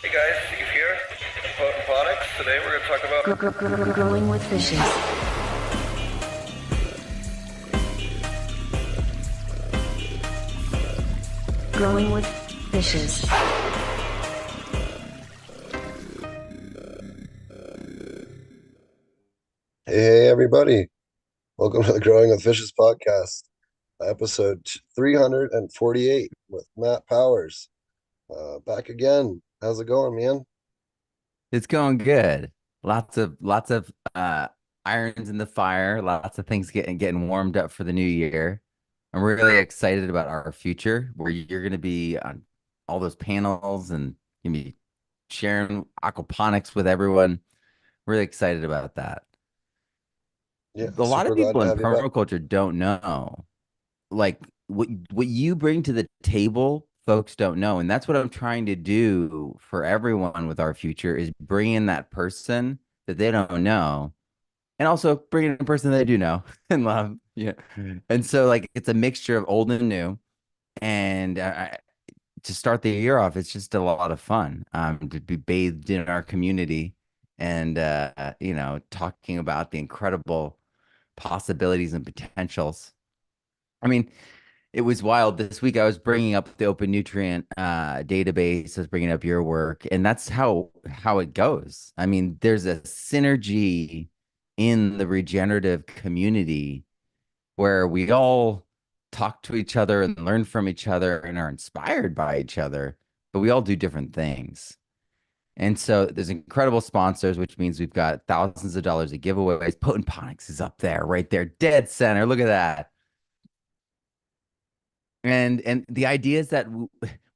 Hey guys, Steve here, Ponics. Today we're going to talk about Growing with fishes. Growing with fishes. Hey, everybody. Welcome to the Growing with Fishes podcast, episode 348 with Matt Powers. Back again. How's it going, man? It's going good. Lots of irons in the fire, lots of things getting warmed up for the new year. I'm really excited about our future, where you're going to be on all those panels and you be sharing aquaponics with everyone. Really excited about that. Yeah, A lot of super glad people to in have you back. permaculture don't know, like what you bring to the table, folks don't know, and that's what I'm trying to do for everyone with our future is bring in that person that they don't know, and also bring in a person they do know and love. Yeah, and so like it's a mixture of old and new, and to start the year off, it's just a lot of fun to be bathed in our community and talking about the incredible possibilities and potentials. I mean, it was wild. This week I was bringing up the open nutrient database. I was bringing up your work, and that's how it goes. I mean, there's a synergy in the regenerative community where we all talk to each other and learn from each other and are inspired by each other, but we all do different things. And so there's incredible sponsors, which means we've got thousands of dollars of giveaways. Ponics is up there, right there, dead center. Look at that. And the idea is that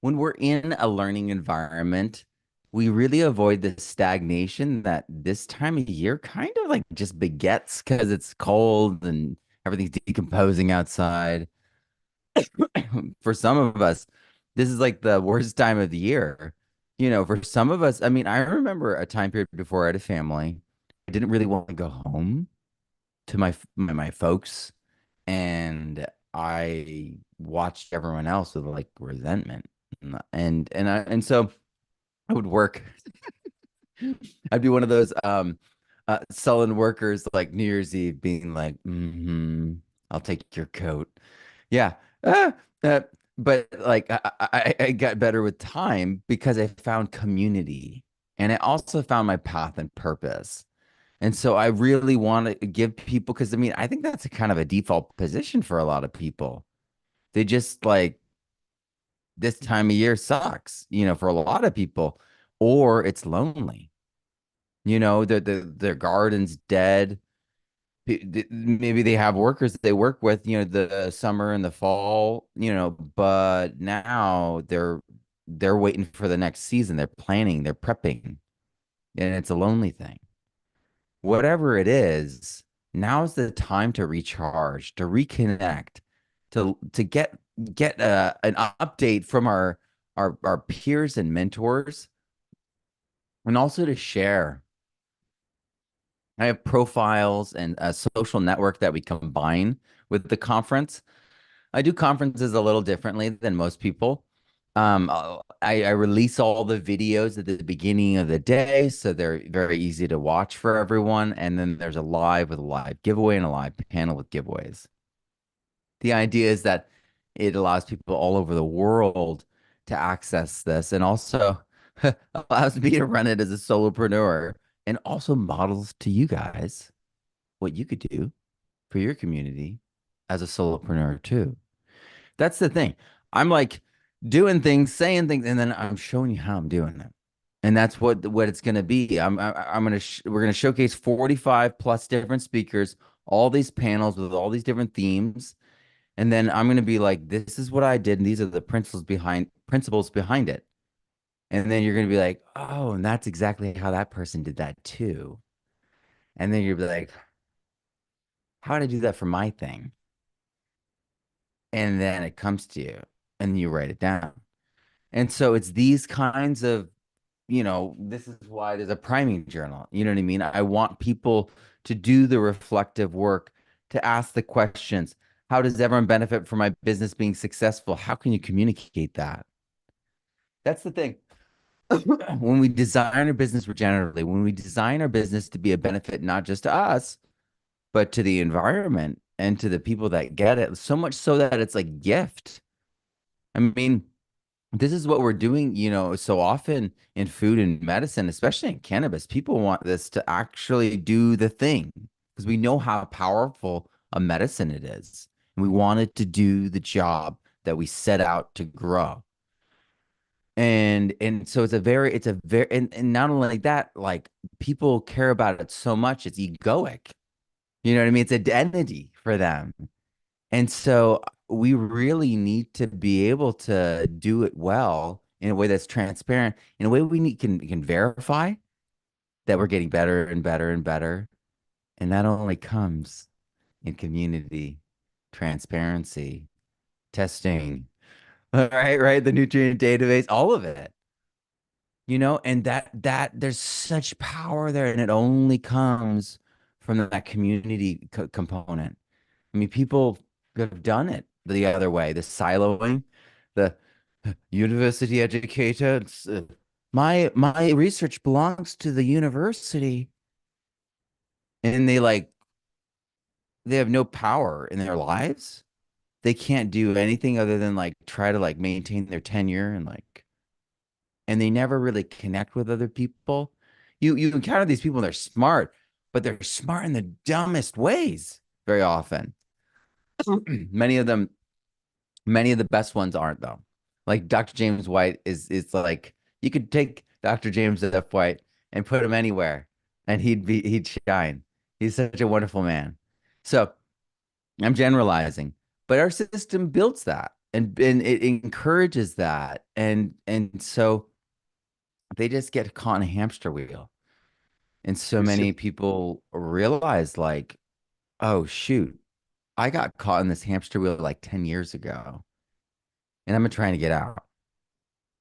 when we're in a learning environment, we really avoid the stagnation that this time of year kind of like just begets because it's cold and everything's decomposing outside. For some of us, this is like the worst time of the year. For some of us, I mean, I remember a time period before I had a family. I didn't really want to go home to my folks, and I watched everyone else with like resentment, and so I would work. I'd be one of those sullen workers like New Year's Eve, being like, I'll take your coat." Yeah. Ah, uh, but like I got better with time because I found community, and I also found my path and purpose. And so I really want to give people, because I mean, I think that's a kind of a default position for a lot of people. They just like this time of year sucks, for a lot of people, or it's lonely. Their garden's dead. Maybe they have workers that they work with, the summer and the fall, but now they're waiting for the next season. They're planning, they're prepping, and it's a lonely thing. Whatever it is, now's the time to recharge, to reconnect, to get an update from our peers and mentors, and also to share. I have profiles and a social network that we combine with the conference. I do conferences a little differently than most people. I release all the videos at the beginning of the day, so they're very easy to watch for everyone. And then there's a live with a live giveaway and a live panel with giveaways. The idea is that it allows people all over the world to access this, and also allows me to run it as a solopreneur, and also models to you guys what you could do for your community as a solopreneur too. That's the thing. I'm like doing things, saying things, and then I'm showing you how I'm doing them. And that's what it's going to be. I'm going to we're going to showcase 45 plus different speakers, all these panels with all these different themes, and then I'm going to be like, this is what I did, and these are the principles behind it. And then you're going to be like, oh, and that's exactly how that person did that too. And then you'll be like, how did I do that for my thing? And then it comes to you, and you write it down. And so it's these kinds of, this is why there's a priming journal. You know what I mean? I want people to do the reflective work, to ask the questions. How does everyone benefit from my business being successful? How can you communicate that? That's the thing. when we design our business regeneratively, when we design our business to be a benefit not just to us, but to the environment and to the people that get it, so much so that it's like gift. I mean, this is what we're doing, so often in food and medicine, especially in cannabis. People want this to actually do the thing because we know how powerful a medicine it is. And we want it to do the job that we set out to grow. And so it's a very and not only like that, like people care about it so much, it's egoic. You know what I mean? It's identity for them. And so we really need to be able to do it well in a way that's transparent, in a way we can verify that we're getting better and better and better. And that only comes in community, transparency, testing, right? The nutrient database, all of it. And that there's such power there, and it only comes from that community component. I mean, people have done it the other way, the siloing, the university educated. My research belongs to the university, and they have no power in their lives. They can't do anything other than like try to like maintain their tenure and they never really connect with other people. You encounter these people, they're smart, but they're smart in the dumbest ways very often. Many of them Many of the best ones aren't though. Like Dr. James White is like you could take Dr. James F. White and put him anywhere and he'd shine. He's such a wonderful man. So I'm generalizing, but our system builds that and it encourages that. And so they just get caught in a hamster wheel. And so You see, many people realize like, oh shoot, I got caught in this hamster wheel like 10 years ago and I'm trying to get out.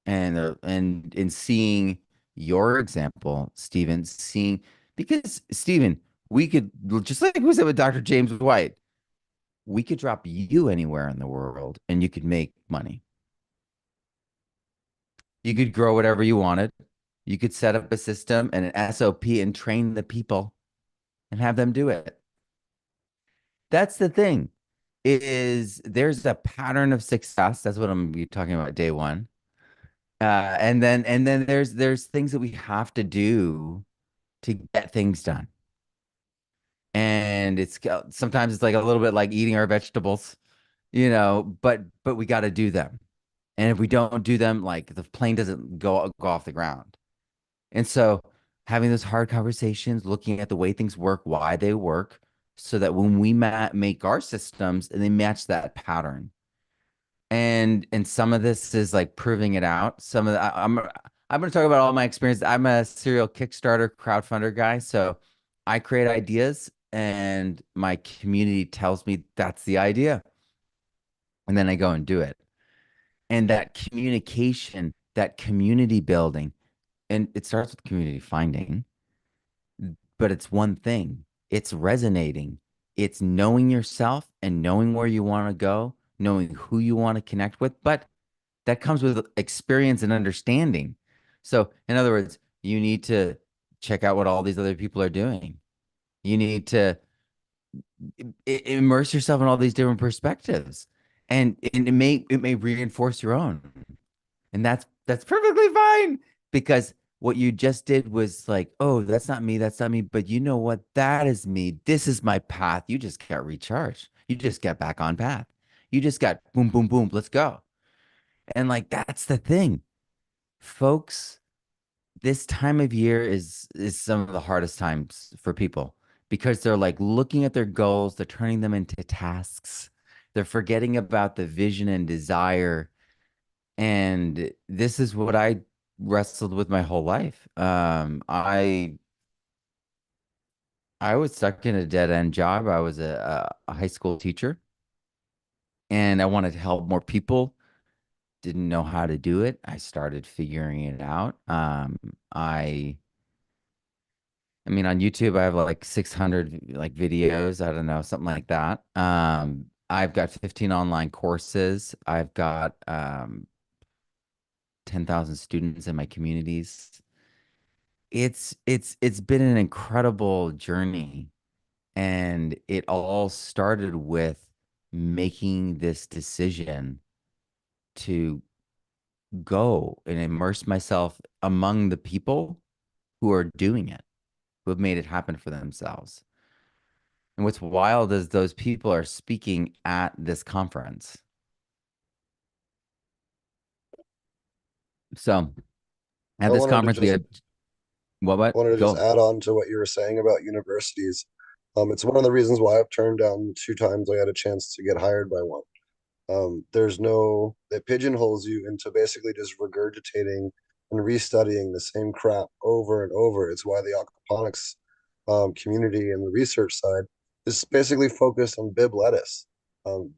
And in seeing your example, Stephen, seeing because Stephen, we could just like we said with Dr. James White, we could drop you anywhere in the world and you could make money. You could grow whatever you wanted. You could set up a system and an SOP and train the people and have them do it. That's the thing. Is there's a pattern of success. That's what I'm gonna be talking about day one. And then there's things that we have to do to get things done. And it's sometimes it's like a little bit like eating our vegetables, but we got to do them. And if we don't do them, like the plane doesn't go off the ground. And so having those hard conversations, looking at the way things work, why they work, so that when we make our systems and they match that pattern. And some of this is like proving it out. Some of the, I'm going to talk about all my experience. I'm a serial Kickstarter crowdfunder guy, so I create ideas, and my community tells me that's the idea, and then I go and do it. And that communication, that community building, and it starts with community finding, but it's one thing. It's resonating. It's knowing yourself and knowing where you want to go, knowing who you want to connect with, but that comes with experience and understanding. So, in other words, you need to check out what all these other people are doing. You need to immerse yourself in all these different perspectives, and it may reinforce your own, and that's perfectly fine because what you just did was like, oh, that's not me, but you know what? That is me. This is my path. You just got recharged. You just got back on path. You just got boom, boom, boom. Let's go. And like that's the thing, folks. This time of year is some of the hardest times for people because they're like looking at their goals, they're turning them into tasks. They're forgetting about the vision and desire. And this is what I wrestled with my whole life. I was stuck in a dead end job. I was a high school teacher and I wanted to help more people. Didn't know how to do it. I started figuring it out. I mean, on YouTube, I have like 600 like videos. I don't know, something like that. I've got 15 online courses. I've got 10,000 students in my communities. It's been an incredible journey, and it all started with making this decision to go and immerse myself among the people who are doing it, who have made it happen for themselves. And what's wild is those people are speaking at this conference. So at I this wanted to conference, we just had what? wanted to just Go. add on to what you were saying about universities. It's one of the reasons why I've turned down two times I had a chance to get hired by one. There's no, it pigeonholes you into basically just regurgitating and restudying the same crap over and over. It's why the aquaponics community and the research side is basically focused on bib lettuce.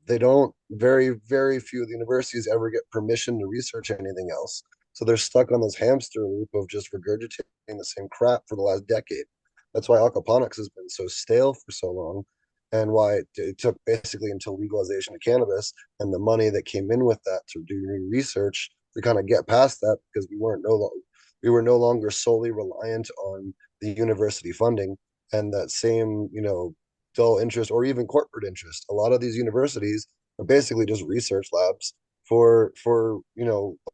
They don't, very few of the universities ever get permission to research anything else. So they're stuck on this hamster loop of just regurgitating the same crap for the last decade. That's why aquaponics has been so stale for so long, and why it took basically until legalization of cannabis and the money that came in with that to do new research to kind of get past that, because we were no longer solely reliant on the university funding and that same, dull interest or even corporate interest. A lot of these universities are basically just research labs for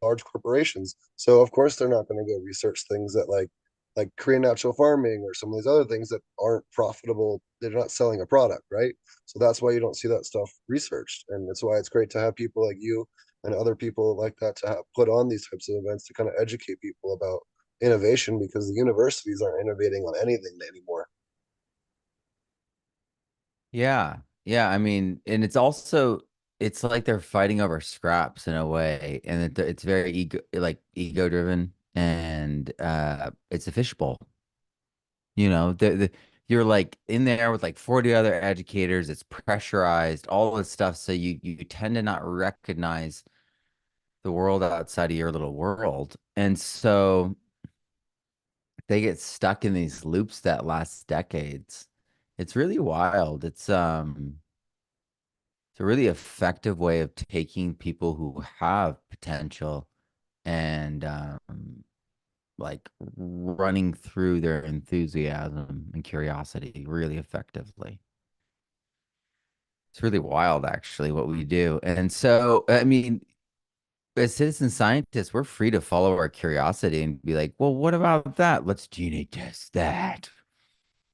large corporations. So of course they're not going to go research things that like Korean natural farming or some of these other things that aren't profitable. They're not selling a product, right? So that's why you don't see that stuff researched, and that's why it's great to have people like you and other people like that to have put on these types of events to kind of educate people about innovation, because the universities aren't innovating on anything anymore. Yeah. Yeah. I mean, and it's like they're fighting over scraps in a way. And it's very ego driven, and it's a fishbowl. You're like in there with like 40 other educators. It's pressurized, all this stuff. So you tend to not recognize the world outside of your little world. And so they get stuck in these loops that last decades. It's really wild. It's a really effective way of taking people who have potential and like running through their enthusiasm and curiosity really effectively. It's really wild, actually, what we do. And so, I mean, as citizen scientists, we're free to follow our curiosity and be like, well, what about that? Let's DNA test that.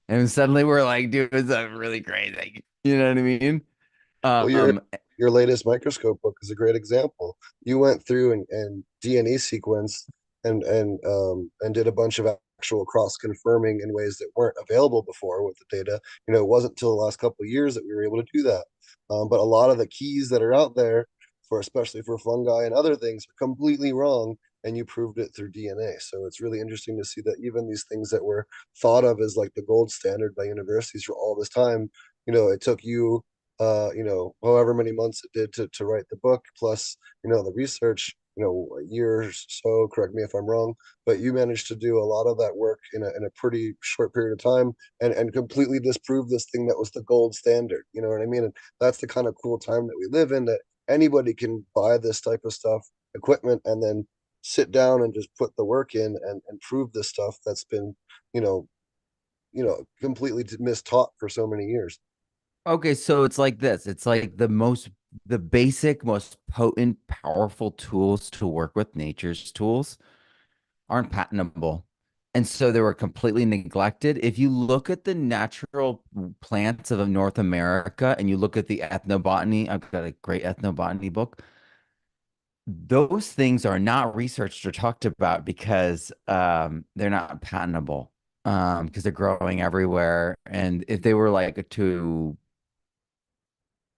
And suddenly we're like doing something really crazy. You know what I mean? Well, Um, your latest microscope book is a great example. You went through and DNA sequenced and did a bunch of actual cross confirming in ways that weren't available before with the data. It wasn't until the last couple of years that we were able to do that. But a lot of the keys that are out there for especially for fungi and other things are completely wrong, and you proved it through DNA. So it's really interesting to see that even these things that were thought of as like the gold standard by universities for all this time, it took you however many months it did to write the book, plus, the research, a year or so, correct me if I'm wrong, but you managed to do a lot of that work in a pretty short period of time and completely disprove this thing that was the gold standard. You know what I mean? And that's the kind of cool time that we live in, that anybody can buy this type of stuff, equipment, and then sit down and just put the work in and prove this stuff that's been, you know, completely mistaught for so many years. okay, so it's like this. It's like the basic, most potent, powerful tools to work with, nature's tools, aren't patentable. And so they were completely neglected. If you look at the natural plants of North America and you look at the ethnobotany, I've got a great ethnobotany book. Those things are not researched or talked about because they're not patentable, because they're growing everywhere. And if they were like to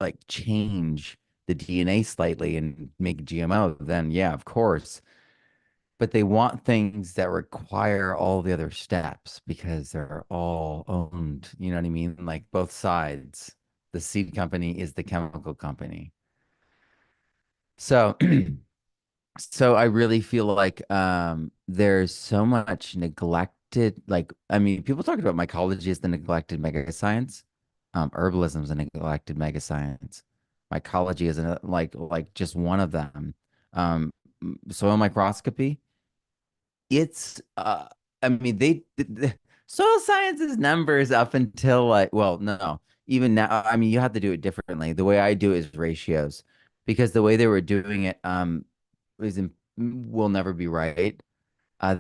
like change the DNA slightly and make GMO, then yeah, of course. But they want things that require all the other steps because they're all owned. You know what I mean? Like both sides. The seed company is the chemical company. So so I really feel like there's so much neglected, like I mean, people talk about mycology as the neglected mega science. Herbalism is a neglected mega science. Mycology is like just one of them. soil microscopy. It's I mean the soil sciences numbers up until like, well, no, even now, I mean, you have to do it differently. The way I do it is ratios, because the way they were doing it is will never be right.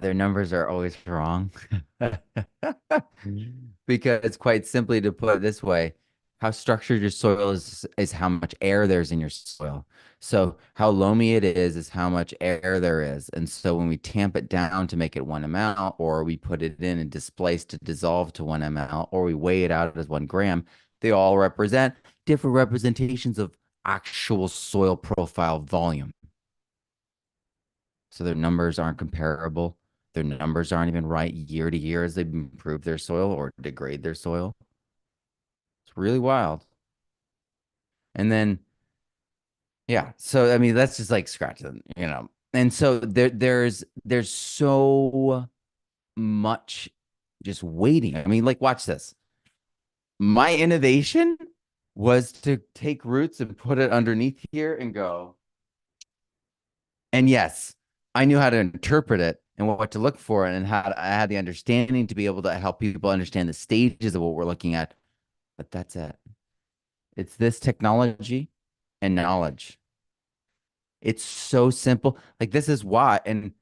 Their numbers are always wrong. Because quite simply, to put it this way, how structured your soil is how much air there's in your soil. So how loamy it is how much air there is. And so when we tamp it down to make it 1 ml, or we put it in and displace to dissolve to 1 ml, or we weigh it out as 1 gram, they all represent different representations of actual soil profile volume. So their numbers aren't comparable. Their numbers aren't even right year to year as they improve their soil or degrade their soil. It's really wild. And then, yeah, so I mean, that's just like scratch them, you know. And so there's so much just waiting. I mean, like, watch this. My innovation was to take roots and put it underneath here and go. And yes, I knew how to interpret it and what to look for, and how I had the understanding to be able to help people understand the stages of what we're looking at. But that's it. It's this technology and knowledge. It's so simple. Like, this is why. And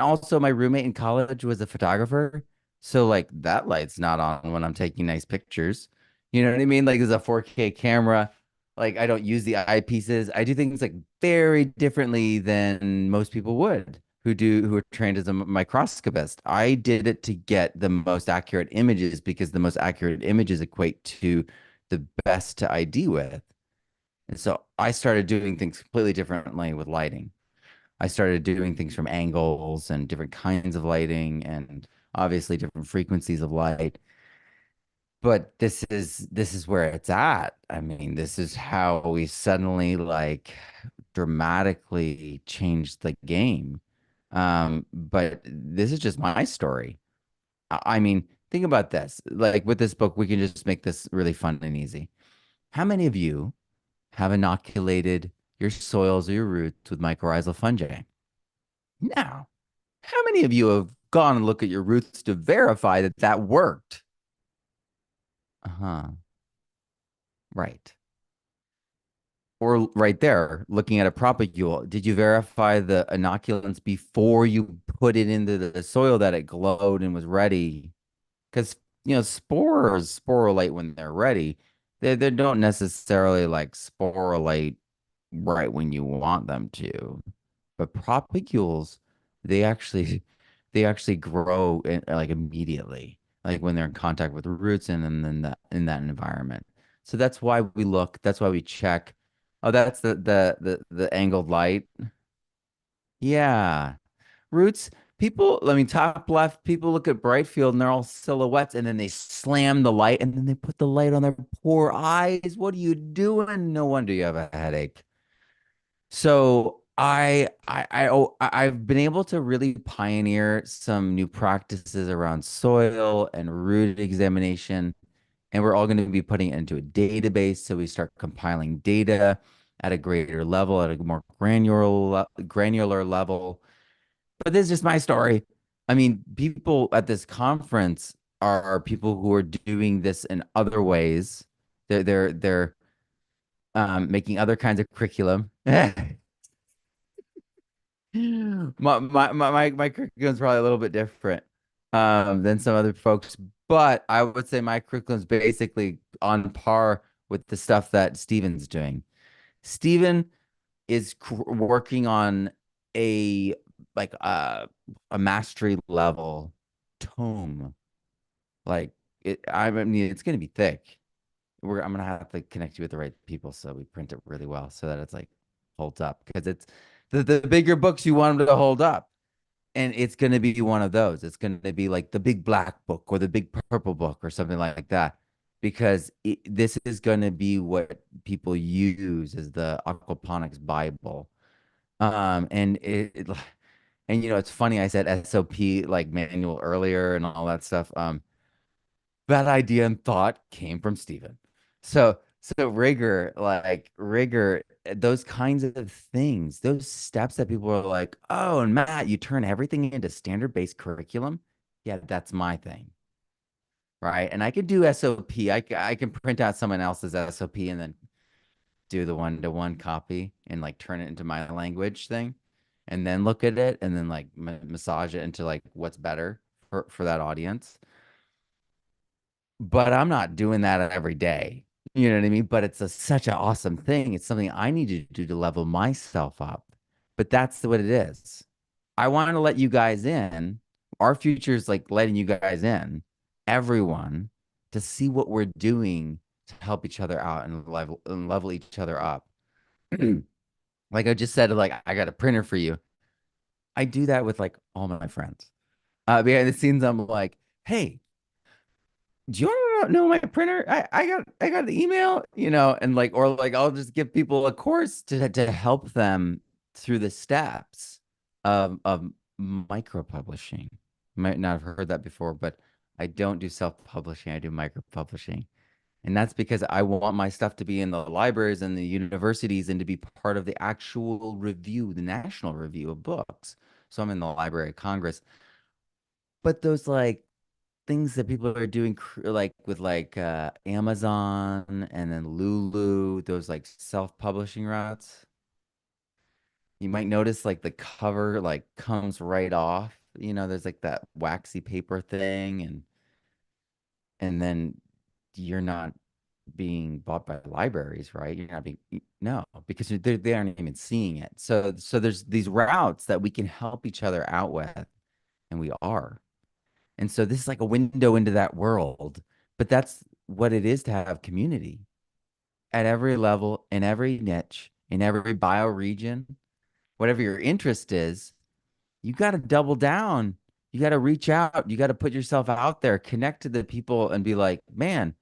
also, my roommate in college was a photographer. So like, that light's not on when I'm taking nice pictures. You know what I mean? Like, there's a 4K camera. Like, I don't use the eyepieces. I do things like very differently than most people would who are trained as a microscopist. I did it to get the most accurate images, because the most accurate images equate to the best to ID with. And so I started doing things completely differently with lighting. I started doing things from angles and different kinds of lighting, and obviously different frequencies of light. But this is where it's at. I mean, this is how we suddenly like dramatically changed the game. But this is just my story. I mean, think about this. Like, with this book, we can just make this really fun and easy. How many of you have inoculated your soils or your roots with mycorrhizal fungi? Now, how many of you have gone and looked at your roots to verify that that worked? Uh-huh. Right. Or right there, looking at a propagule, did you verify the inoculants before you put it into the soil that it glowed and was ready? Because, spores sporulate when they're ready. They don't necessarily like sporulate right when you want them to. But propagules, they actually they actually grow like immediately, like when they're in contact with the roots, and then that in that environment. So that's why we look, that's why we check. Oh, that's the angled light. Yeah. Roots, people, I mean, top left, people look at Brightfield and they're all silhouettes, and then they slam the light, and then they put the light on their poor eyes. What are you doing? No wonder you have a headache. So I've been able to really pioneer some new practices around soil and root examination, and we're all going to be putting it into a database. So we start compiling data at a greater level, at a more granular level. But this is just my story. I mean, people at this conference are people who are doing this in other ways. They're making other kinds of curriculum. My curriculum's probably a little bit different than some other folks, but I would say my curriculum's basically on par with the stuff that Steven's doing. Steven is working on a like a mastery level tome. Like, I mean, it's gonna be thick. I'm gonna have to connect you with the right people, so we print it really well so that it's like holds up, because it's the bigger books you want them to hold up. And it's going to be one of those. It's going to be like the big black book or the big purple book or something like that, because this is going to be what people use as the aquaponics Bible. And and it's funny, I said SOP, like manual, earlier and all that stuff. That idea and thought came from Stephen. So So rigor, those kinds of things, those steps that people are like, oh, and Matt, you turn everything into standard-based curriculum. Yeah, that's my thing, right? And I could do SOP. I can print out someone else's SOP and then do the one-to-one copy and like turn it into my language thing, and then look at it and then like massage it into like what's better for that audience. But I'm not doing that every day. You know what I mean? But it's such an awesome thing. It's something I need to do to level myself up. But that's what it is. I want to let you guys in. Our future is like letting you guys in, everyone, to see what we're doing to help each other out and level each other up. Like I just said, like I got a printer for you. I do that with like all my friends. Behind the scenes, I'm like, hey, do you want to know my printer? I got the email, and like or like I'll just give people a course to help them through the steps of micro publishing. Might not have heard that before, but I don't do self-publishing. I do micro publishing. And that's because I want my stuff to be in the libraries and the universities and to be part of the actual review, the national review of books. So I'm in the Library of Congress. But those like things that people are doing like with like Amazon and then Lulu, those like self-publishing routes. You might notice like the cover like comes right off. There's like that waxy paper thing and then you're not being bought by libraries, right? You're not being no, because they aren't even seeing it. So there's these routes that we can help each other out with, and we are. And so this is like a window into that world, but that's what it is to have community at every level, in every niche, in every bioregion, whatever your interest is, you got to double down. You got to reach out. You got to put yourself out there, connect to the people and be like, man,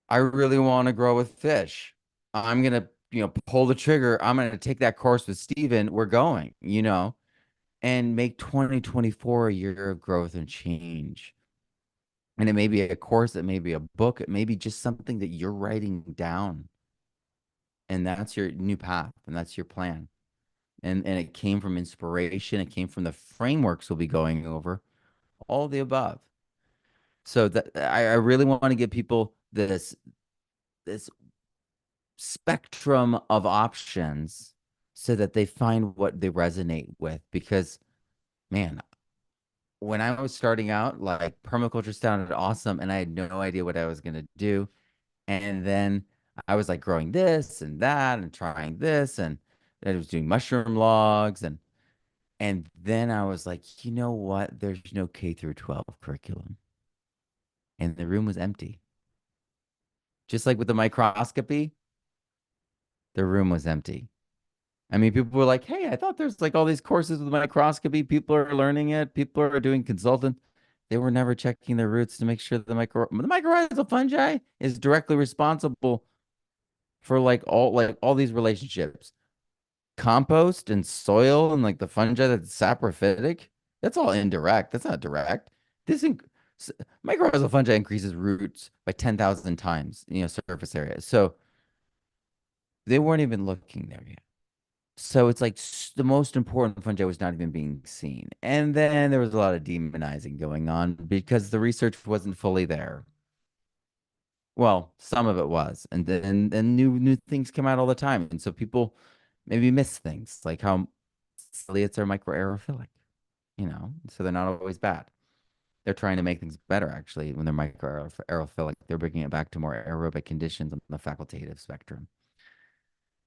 I really want to grow with fish. I'm going to, pull the trigger. I'm going to take that course with Steven. We're going, and make 2024 a year of growth and change. And it may be a course, it may be a book, it may be just something that you're writing down. And that's your new path, and that's your plan. And it came from inspiration, it came from the frameworks we'll be going over, all the above. So that I really want to give people this spectrum of options so that they find what they resonate with. Because man, when I was starting out, like permaculture sounded awesome, and I had no idea what I was gonna do. And then I was like growing this and that and trying this and I was doing mushroom logs and then I was like, you know what? There's no K through 12 curriculum. And the room was empty. Just like with the microscopy, the room was empty. I mean, people were like, hey, I thought there's like all these courses with microscopy. People are learning it. People are doing consultant. They were never checking their roots to make sure the mycorrhizal fungi is directly responsible for like all these relationships. Compost and soil and like the fungi that's saprophytic, that's all indirect. That's not direct. This inc mycorrhizal fungi increases roots by 10,000 times, surface area. So they weren't even looking there yet. So it's like the most important fungi was not even being seen. And then there was a lot of demonizing going on because the research wasn't fully there. Well, some of it was, and then and new things come out all the time, and so people maybe miss things like how ciliates are microaerophilic, so they're not always bad. They're trying to make things better actually when they're microaerophilic. They're bringing it back to more aerobic conditions on the facultative spectrum.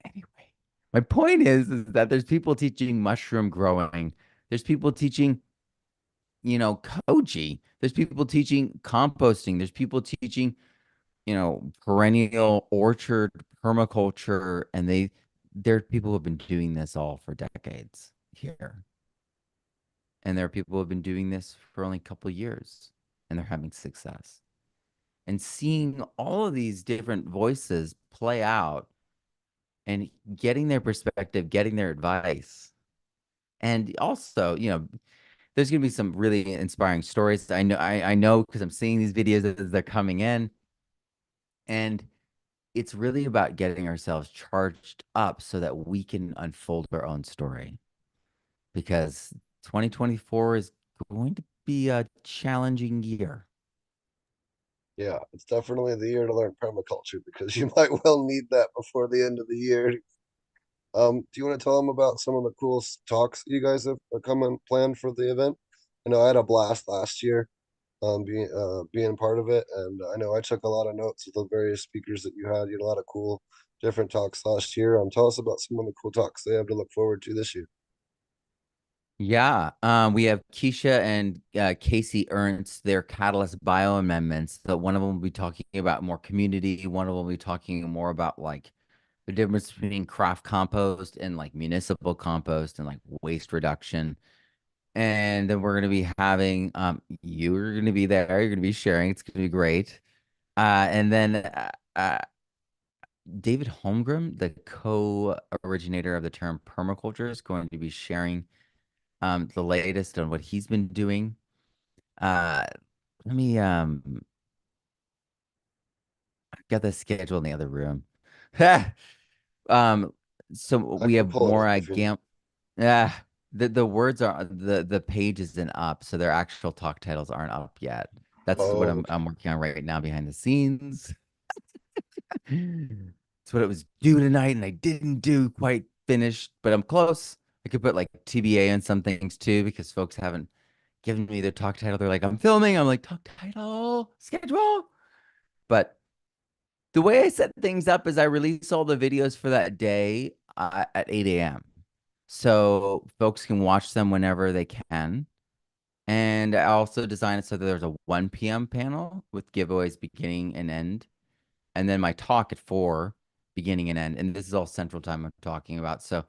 Anyway, my point is that there's people teaching mushroom growing. There's people teaching, koji. There's people teaching composting. There's people teaching perennial orchard permaculture, and there are people who have been doing this all for decades here. And there are people who have been doing this for only a couple of years and they're having success. And seeing all of these different voices play out and getting their perspective, getting their advice. And also, there's gonna be some really inspiring stories. I know because I'm seeing these videos as they're coming in. And it's really about getting ourselves charged up so that we can unfold our own story. Because 2024 is going to be a challenging year. Yeah, it's definitely the year to learn permaculture because you might well need that before the end of the year. Do you want to tell them about some of the cool talks you guys have come planned for the event? I know I had a blast last year, being part of it, and I know I took a lot of notes of the various speakers that you had. You had a lot of cool different talks last year. Tell us about some of the cool talks they have to look forward to this year. Yeah, we have Keisha and Casey Ernst, their Catalyst Bio Amendments. So one of them will be talking about more community. One of them will be talking more about like the difference between craft compost and like municipal compost and like waste reduction. And then we're going to be having you're going to be there. You're going to be sharing. It's going to be great. And then David Holmgren, the co-originator of the term permaculture, is going to be sharing the latest on what he's been doing. Uh, let me I've got the schedule in the other room. Um, so I we can have pull it more up if you need. gam. The words are the page isn't up, so their actual talk titles aren't up yet. That's what Oh, I'm okay. I'm working on right now behind the scenes. It's what it was due tonight, and I didn't do quite finished, but I'm close. I could put like TBA on some things too, because folks haven't given me their talk title. They're like, I'm filming. I'm like, talk title, schedule. But the way I set things up is I release all the videos for that day at 8 a.m. So folks can watch them whenever they can. And I also designed it so that there's a 1 p.m. panel with giveaways beginning and end. And then my talk at 4, beginning and end. And this is all central time I'm talking about. So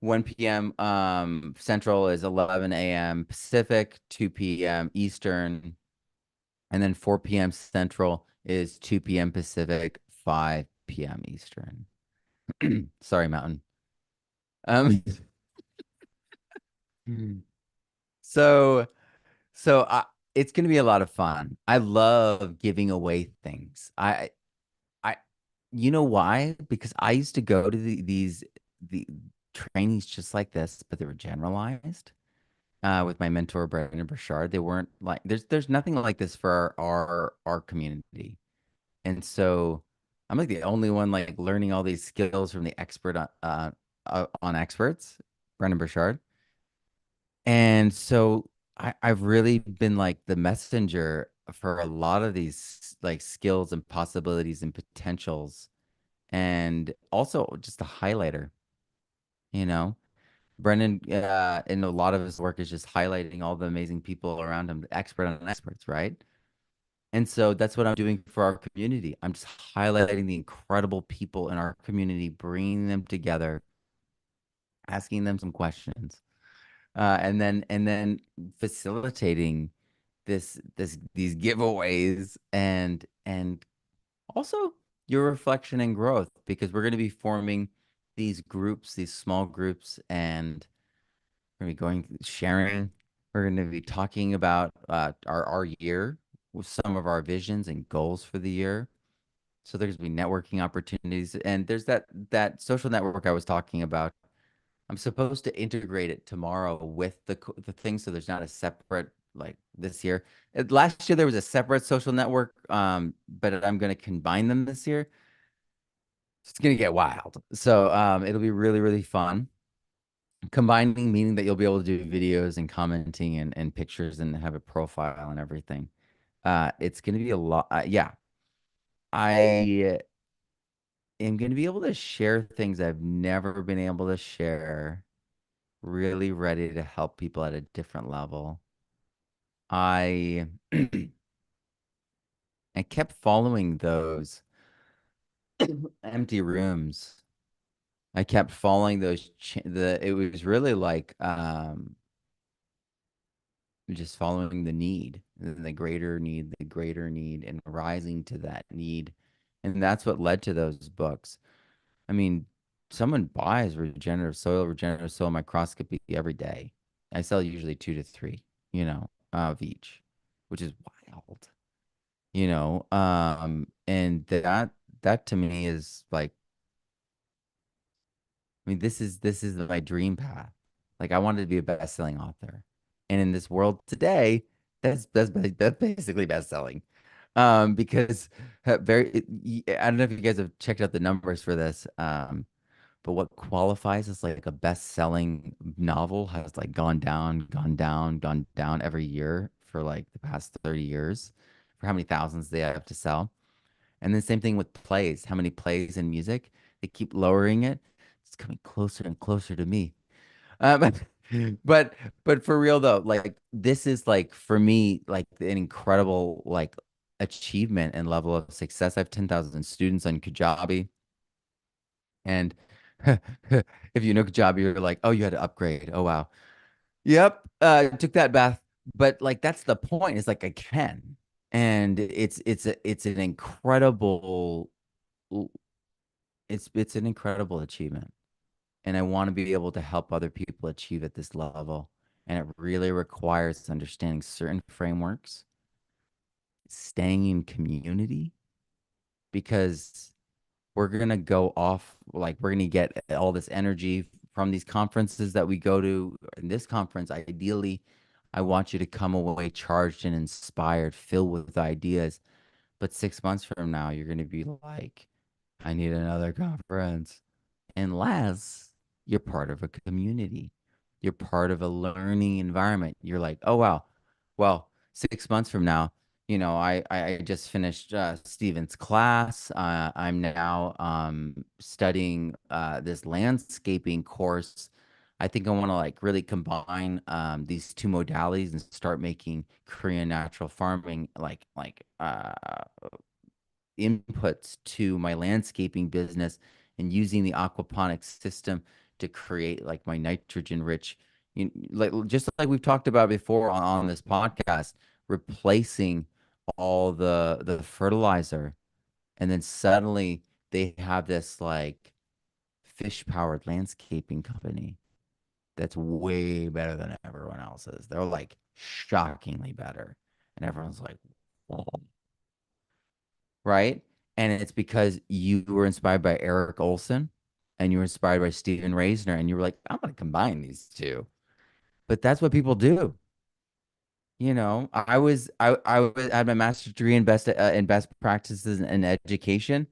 1 p.m. Central is 11 a.m. Pacific, 2 p.m. Eastern, and then 4 p.m. Central is 2 p.m. Pacific, 5 p.m. Eastern. Sorry, Mountain. Um, so so it's gonna be a lot of fun. I love giving away things. I you know why? Because I used to go to the trainings just like this, but they were generalized. With my mentor Brendan Burchard, they weren't like there's nothing like this for our community. And so I'm like the only one like learning all these skills from the expert on experts, Brendan Burchard. And so I've really been like the messenger for a lot of these like skills and possibilities and potentials, and also just a highlighter, you know. Brendan, in a lot of his work is just highlighting all the amazing people around him, the expert on experts, right? And so that's what I'm doing for our community. I'm just highlighting the incredible people in our community, bringing them together, asking them some questions, and then facilitating these giveaways and also your reflection and growth, because we're going to be forming these groups, these small groups, and we're going to be going sharing. We're going to be talking about our year with some of our visions and goals for the year. So there's going to be networking opportunities, and there's that social network I was talking about. I'm supposed to integrate it tomorrow with the thing, so there's not a separate like this year. Last year there was a separate social network, but I'm going to combine them this year. It's going to get wild. So it'll be really, really fun. Combining meaning that you'll be able to do videos and commenting and pictures and have a profile and everything. It's going to be a lot. Yeah, I am going to be able to share things I've never been able to share. Really ready to help people at a different level. I I kept following those empty rooms. I kept following those the it was really like just following the need, the greater need, the greater need, and rising to that need. And that's what led to those books. I mean, someone buys regenerative soil microscopy every day. I sell usually 2 to 3, of each, which is wild, and that to me is like, I mean, this is my dream path. Like I wanted to be a best-selling author. And in this world today, that's basically best-selling. Because I don't know if you guys have checked out the numbers for this. But what qualifies as like a best-selling novel has like gone down, gone down, gone down every year for like the past 30 years for how many thousands they have to sell. And then same thing with plays. How many plays in music? They keep lowering it. It's coming closer and closer to me. Um, but but for real though, like this is like for me like an incredible like achievement and level of success. I have 10,000 students on Kajabi, and if you know Kajabi, you're like, oh, you had to upgrade. Oh wow. Yep. Took that bath, but like that's the point. It's like I can, and it's an incredible it's an incredible achievement. And I want to be able to help other people achieve at this level. And it really requires understanding certain frameworks, staying in community, because we're gonna go off, like we're gonna get all this energy from these conferences that we go to. In this conference, ideally, I want you to come away charged and inspired, filled with ideas. But 6 months from now, you're gonna be like, I need another conference. Unless you're part of a community, you're part of a learning environment. You're like, oh wow, well, 6 months from now, I just finished Steven's class. I'm now studying this landscaping course. I think I want to like really combine these two modalities and start making Korean natural farming inputs to my landscaping business and using the aquaponics system to create like my nitrogen rich, like just like we've talked about before on this podcast, replacing all the fertilizer. And then suddenly they have this like fish powered landscaping company that's way better than everyone else's. They're like shockingly better. And everyone's like, whoa, right? And it's because you were inspired by Eric Olson and you were inspired by Steven Reisner, and you were like, I'm going to combine these two. But that's what people do. I had my master's degree in best practices and education,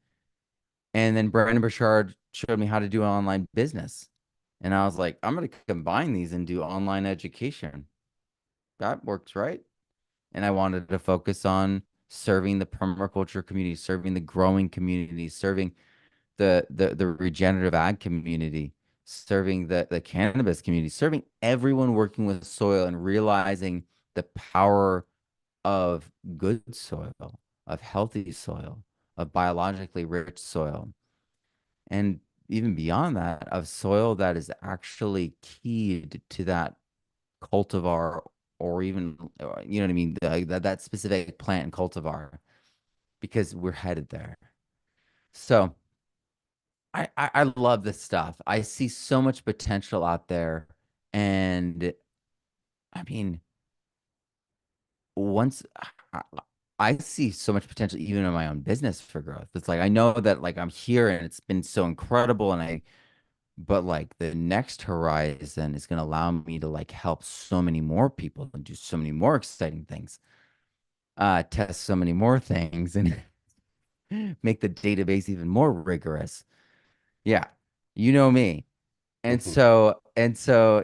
and then Brandon Burchard showed me how to do an online business, and I was like, I'm going to combine these and do online education. That works, right? And I wanted to focus on serving the permaculture community, serving the growing community, serving the regenerative ag community, serving the cannabis community, serving everyone working with soil and realizing the power of good soil, of healthy soil, of biologically rich soil, and even beyond that, of soil that is actually keyed to that cultivar, or even you know what I mean, that specific plant and cultivar, because we're headed there. So I love this stuff. I see so much potential out there. And I mean, once I, I see so much potential even in my own business for growth. It's like I know that like I'm here and it's been so incredible, but like the next horizon is going to allow me to like help so many more people and do so many more exciting things, test so many more things, and make the database even more rigorous. Yeah, you know me. And so,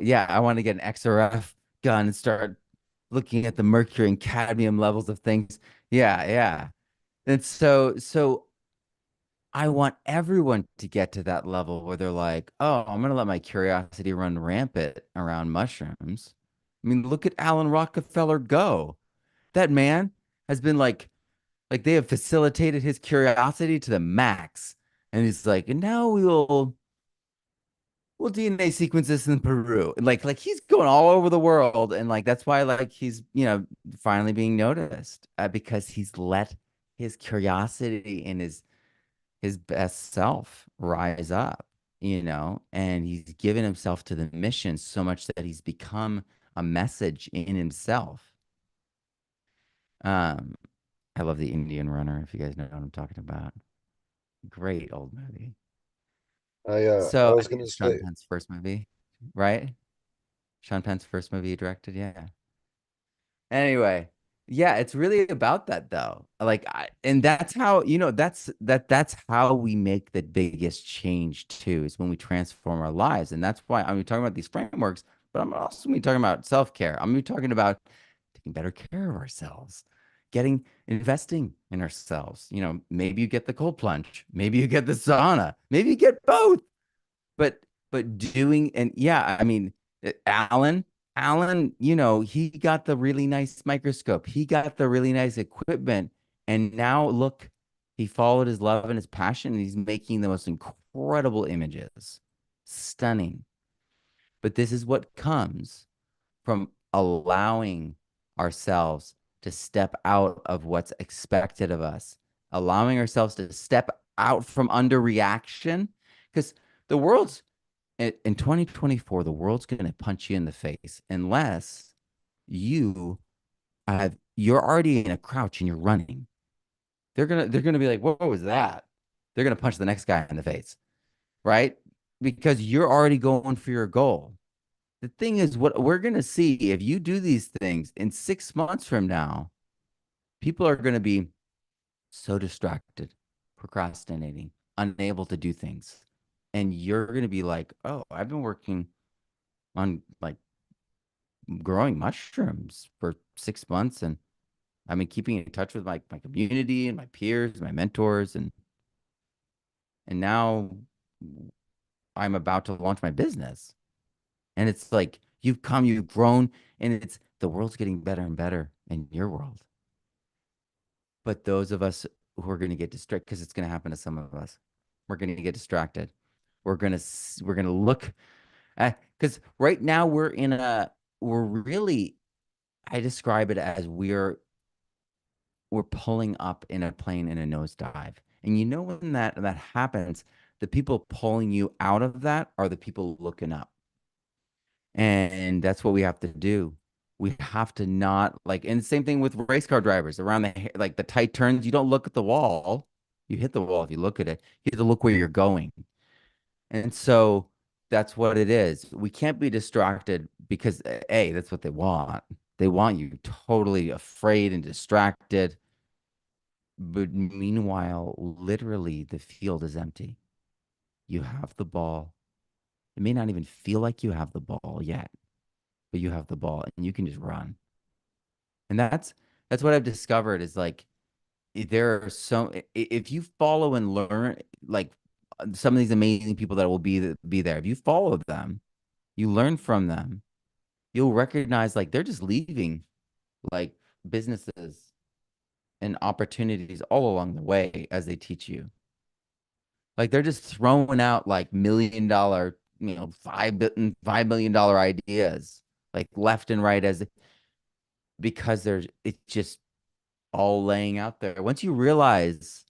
yeah, I want to get an XRF gun and start looking at the mercury and cadmium levels of things. Yeah, yeah. And so I want everyone to get to that level where they're like, oh, I'm gonna let my curiosity run rampant around mushrooms. I mean, look at Alan Rockefeller go. That man has been like they have facilitated his curiosity to the max. And he's like, and now we'll DNA sequence this in Peru. And like he's going all over the world. And like that's why like he's, finally being noticed, because he's let his curiosity and his best self rise up, and he's given himself to the mission so much that he's become a message in himself. Um, I love the Indian runner, if you guys know what I'm talking about. Great old movie. I So I was think gonna it's Sean say, Penn's first movie, right? Sean Penn's first movie he directed. Yeah. Anyway, yeah, it's really about that though. And that's how, that's how we make the biggest change too, is when we transform our lives. And that's why I'm talking about these frameworks, but I'm also gonna be talking about self-care. I'm gonna be talking about taking better care of ourselves, investing in ourselves. Maybe you get the cold plunge, maybe you get the sauna, maybe you get both. But doing, and yeah, I mean, Alan, he got the really nice microscope. He got the really nice equipment. And now look, he followed his love and his passion, and he's making the most incredible images. Stunning. But this is what comes from allowing ourselves to step out of what's expected of us, allowing ourselves to step out from under reaction. Because the world's in 2024, the world's going to punch you in the face unless you're already in a crouch and you're running. They're gonna be like, what was that? They're gonna punch the next guy in the face, right? Because you're already going for your goal. The thing is, what we're gonna see if you do these things in 6 months from now, people are gonna be so distracted, procrastinating, unable to do things. And you're gonna be like, oh, I've been working on like growing mushrooms for 6 months, and I've been keeping in touch with my community and my peers, my mentors, and now I'm about to launch my business. And it's like you've grown, and it's the world's getting better and better in your world. But those of us who are going to get distracted, because it's going to happen to some of us, we're going to get distracted. We're going to look at, because right now we're really, I describe it as we're pulling up in a plane in a nosedive. And when that happens, the people pulling you out of that are the people looking up. And that's what we have to do. We have to not like, and the same thing with race car drivers around like the tight turns. You don't look at the wall. You hit the wall if you look at it. You have to look where you're going. And so that's what it is. We can't be distracted because that's what they want. They want you totally afraid and distracted. But meanwhile, literally, the field is empty. You have the ball. It may not even feel like you have the ball yet, but you have the ball and you can just run. And that's what I've discovered is like there are if you follow and learn like some of these amazing people that will be there. If you follow them, you learn from them, you'll recognize like they're just leaving like businesses and opportunities all along the way as they teach you. Like they're just throwing out like $1 million, $5 million ideas, like left and right because it's just all laying out there. Once you realize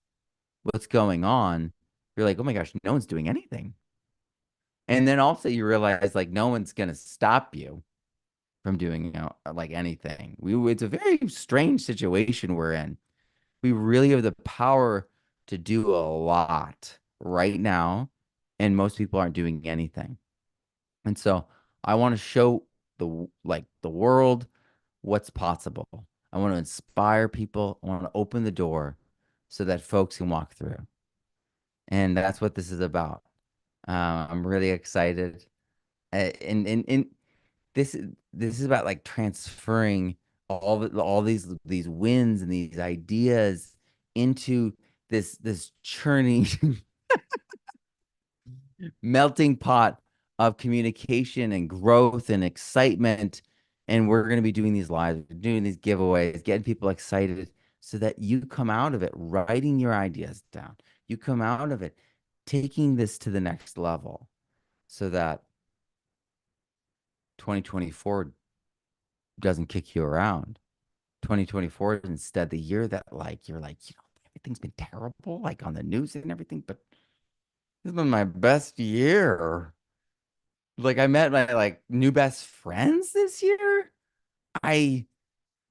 what's going on, you're like, oh my gosh, no one's doing anything. And then also you realize like no one's gonna stop you from doing, like anything. It's a very strange situation we're in. We really have the power to do a lot right now, and most people aren't doing anything. And so I want to show the world what's possible. I want to inspire people. I want to open the door so that folks can walk through. And that's what this is about. I'm really excited. And this is about like transferring all these wins and these ideas into this churning melting pot of communication and growth and excitement. And we're going to be doing these lives, doing these giveaways, getting people excited so that you come out of it writing your ideas down. You come out of it taking this to the next level so that 2024 doesn't kick you around. 2024 is instead the year that like you're like, everything's been terrible, like on the news and everything, but this has been my best year. Like I met my like new best friends this year. I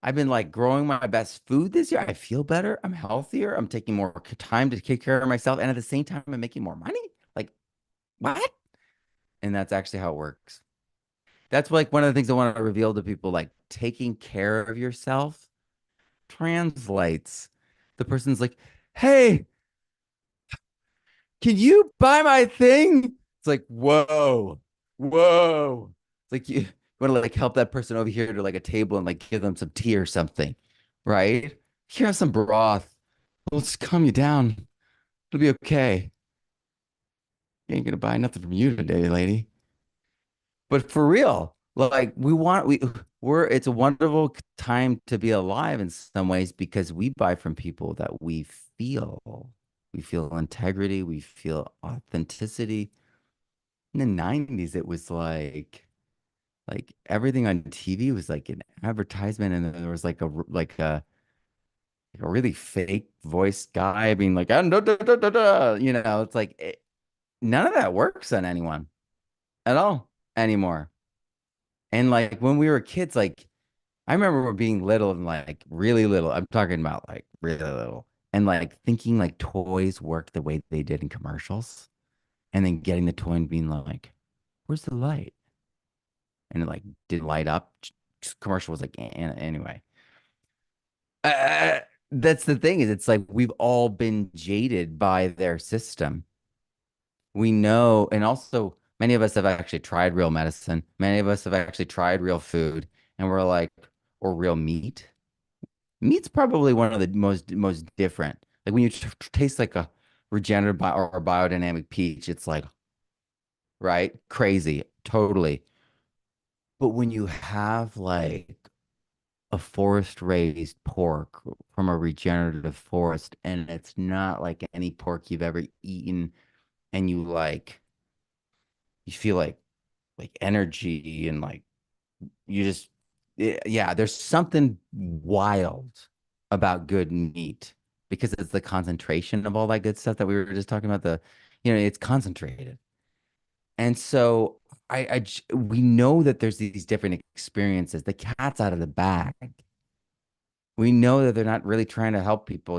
I've been like growing my best food this year. I feel better. I'm healthier. I'm taking more time to take care of myself. And at the same time, I'm making more money. Like, what? And that's actually how it works. That's like one of the things I want to reveal to people, like taking care of yourself translates. The person's like, hey, can you buy my thing? It's like, whoa, whoa. It's like you want to like help that person over here to like a table and like give them some tea or something, right? Here, have some broth. We'll just calm you down. It'll be okay. You ain't gonna buy nothing from you today, lady. But for real, like we're it's a wonderful time to be alive in some ways because we buy from people that we feel integrity, we feel authenticity. In the 90s, it was like everything on TV was like an advertisement, and then there was like a really fake voice guy being like, "Ah, you know, it's like none of that works on anyone at all anymore. And like when we were kids, like I remember being little and like really little. I'm talking about like really little and like thinking like toys work the way they did in commercials, and then getting the toy and being like, "Where's the light?" And it like didn't light up. Commercial was like, Anyway." Uh, that's the thing is, it's like we've all been jaded by their system. We know, and also many of us have actually tried real medicine. Many of us have actually tried real food, and we're like, or real meat. Meat's probably one of the most different. Like when you taste like a regenerative or biodynamic peach, it's like, right? Crazy, totally. But when you have like a forest raised pork from a regenerative forest, and it's not like any pork you've ever eaten, and you feel like energy and like you just yeah, there's something wild about good meat because it's the concentration of all that good stuff that we were just talking about. It's concentrated. And so we know that there's these different experiences. The cat's out of the bag. We know that they're not really trying to help people,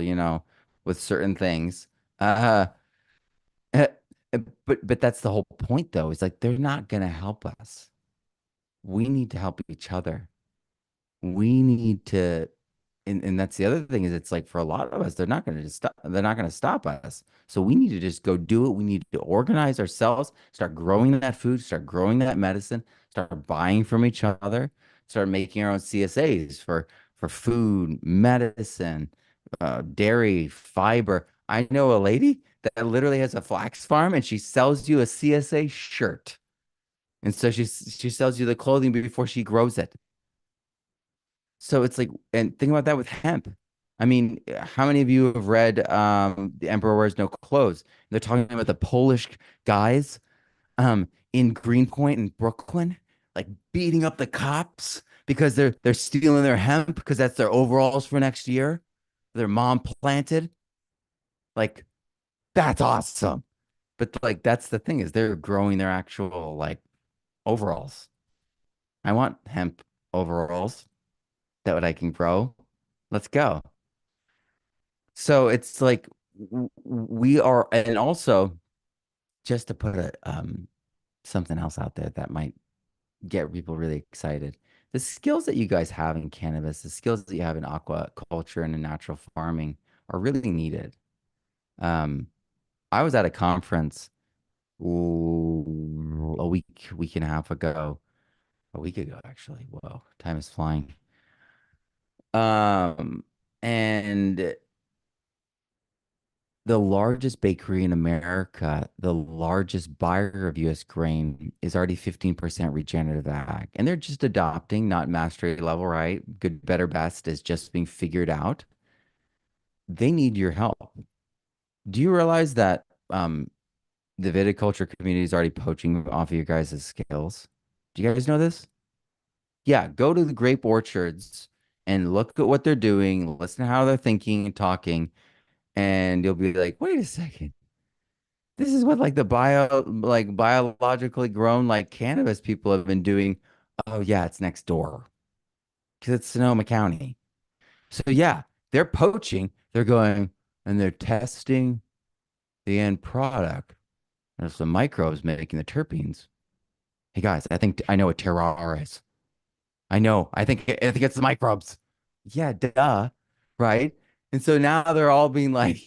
with certain things. Uh, uh, but that's the whole point, though. Is like they're not gonna help us. We need to help each other. We need to and that's the other thing is it's like for a lot of us they're not going to stop us, so we need to just go do it. We need to organize ourselves, start growing that food, start growing that medicine, start buying from each other, start making our own CSAs for food, medicine, dairy, fiber. I know a lady that literally has a flax farm and she sells you a CSA shirt, and so she sells you the clothing before she grows it. So it's like, and think about that with hemp. I mean, how many of you have read The Emperor Wears No Clothes? They're talking about the Polish guys in Greenpoint in Brooklyn, like beating up the cops because they're stealing their hemp because that's their overalls for next year. Their mom planted. Like, that's awesome. But like that's the thing is they're growing their actual like overalls. I want hemp overalls that I can grow. Let's go. So it's like we are, and also just to put a something else out there that might get people really excited. The skills that you guys have in cannabis, the skills that you have in aquaculture and in natural farming are really needed. Um, I was at a conference a week and a half ago, a week ago actually. Whoa, time is flying. Um, and the largest bakery in America, the largest buyer of US grain, is already 15% regenerative ag. And they're just adopting, not mastery level, right? Good, better, best is just being figured out. They need your help. Do you realize that the viticulture community is already poaching off of your guys' skills? Do you guys know this? Yeah, go to the grape orchards and look at what they're doing, listen to how they're thinking and talking, and you'll be like, wait a second. This is what like like biologically grown like cannabis people have been doing. Oh yeah, it's next door. because it's Sonoma County. So yeah, they're poaching. They're going and they're testing the end product. There's the microbes making the terpenes. Hey guys, I think I know what terroir is. I know. I think it's the microbes. Yeah, duh. Right. And so now they're all being like,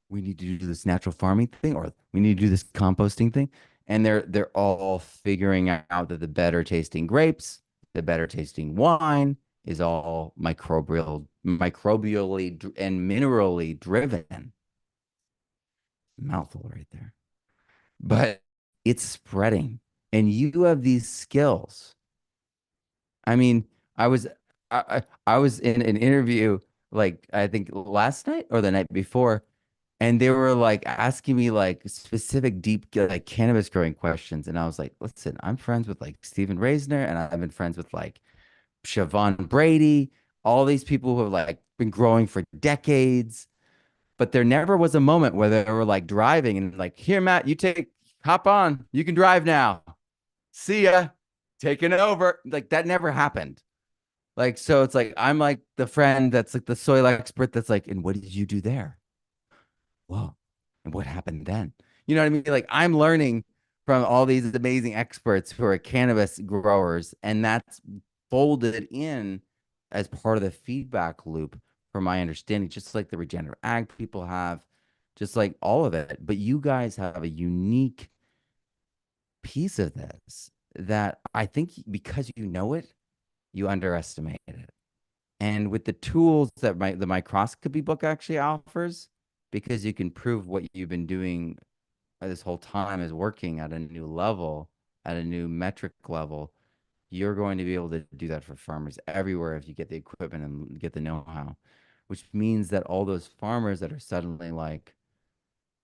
we need to do this natural farming thing, or we need to do this composting thing. And they're all figuring out that the better tasting grapes, the better tasting wine is all microbially and minerally driven. Mouthful right there. But it's spreading. And you have these skills. I mean, I was I was in an interview like I think last night or the night before, and they were like asking me like specific deep like cannabis growing questions, and I was like, listen, I'm friends with like Stephen Reisner, and I've been friends with like Siobhan Brady, all these people who have like been growing for decades, but there never was a moment where they were like driving and like, here, Matt, hop on, you can drive now. See ya, taking it over. Like that never happened. Like, so it's like, I'm like the friend that's like the soil expert that's like, and what did you do there? Whoa. And what happened then? You know what I mean? Like, I'm learning from all these amazing experts who are cannabis growers, and that's folded in as part of the feedback loop for my understanding, just like the regenerative ag people have, just like all of it. But you guys have a unique piece of this that I think because you know it, you underestimate it. And with the tools that the microscopy book actually offers, because you can prove what you've been doing this whole time is working at a new level, at a new metric level, you're going to be able to do that for farmers everywhere if you get the equipment and get the know-how, which means that all those farmers that are suddenly like,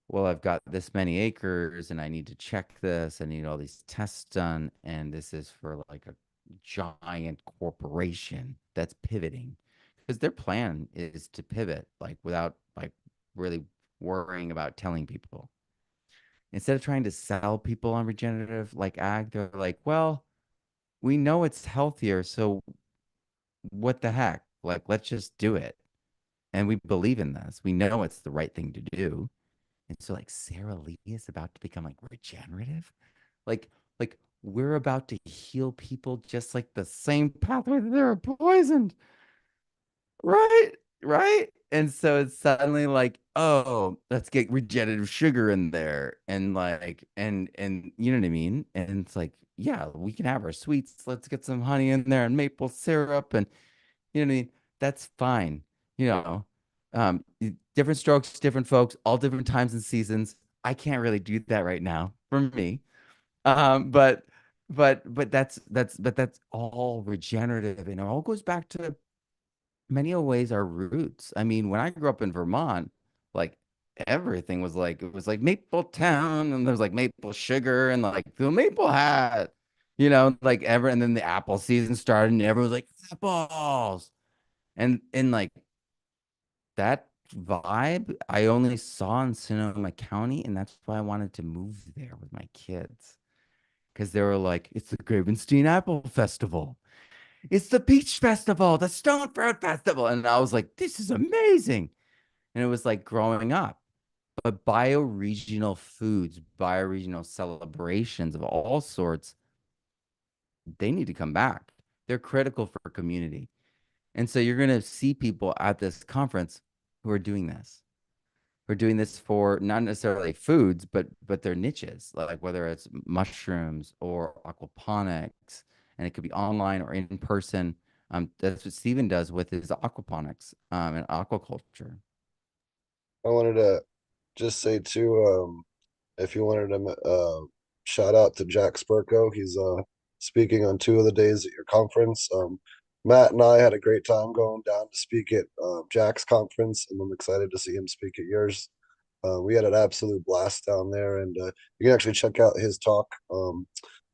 well, I've got this many acres and I need to check this. I need all these tests done. And this is for like a giant corporation that's pivoting because their plan is to pivot like without like really worrying about telling people. Instead of trying to sell people on regenerative like ag, they're like, well, we know it's healthier. So what the heck? Like, let's just do it. And we believe in this. We know it's the right thing to do. And so like Sarah Lee is about to become like regenerative. Like we're about to heal people just like the same pathway that they were poisoned. Right? Right? And so it's suddenly like, oh, let's get regenerative sugar in there. And like and you know what I mean? And it's like, yeah, we can have our sweets. Let's get some honey in there and maple syrup and you know what I mean? That's fine. You know, different strokes, different folks, all different times and seasons. I can't really do that right now for me. Um, but but that's all regenerative, and it all goes back to many of ways our roots. I mean, when I grew up in Vermont, like everything was like it was like Maple Town, and there was like maple sugar and like the maple hat, like ever. And then the apple season started, and everyone was like apples, and like that vibe I only saw in Sonoma County, and that's why I wanted to move there with my kids because they were like, it's the Gravenstein Apple Festival. It's the Peach Festival, the Stone Fruit Festival. And I was like, this is amazing. And it was like growing up. But bioregional foods, bioregional celebrations of all sorts, they need to come back. They're critical for community. And so you're going to see people at this conference who are doing this. We're doing this for not necessarily foods, but their niches, like whether it's mushrooms or aquaponics, and it could be online or in person. That's what Steven does with his aquaponics and aquaculture. I wanted to just say too, if you wanted to shout out to Jack Spurko, he's speaking on two of the days at your conference. Matt and I had a great time going down to speak at Jack's conference, and I'm excited to see him speak at yours. We had an absolute blast down there, and you can actually check out his talk,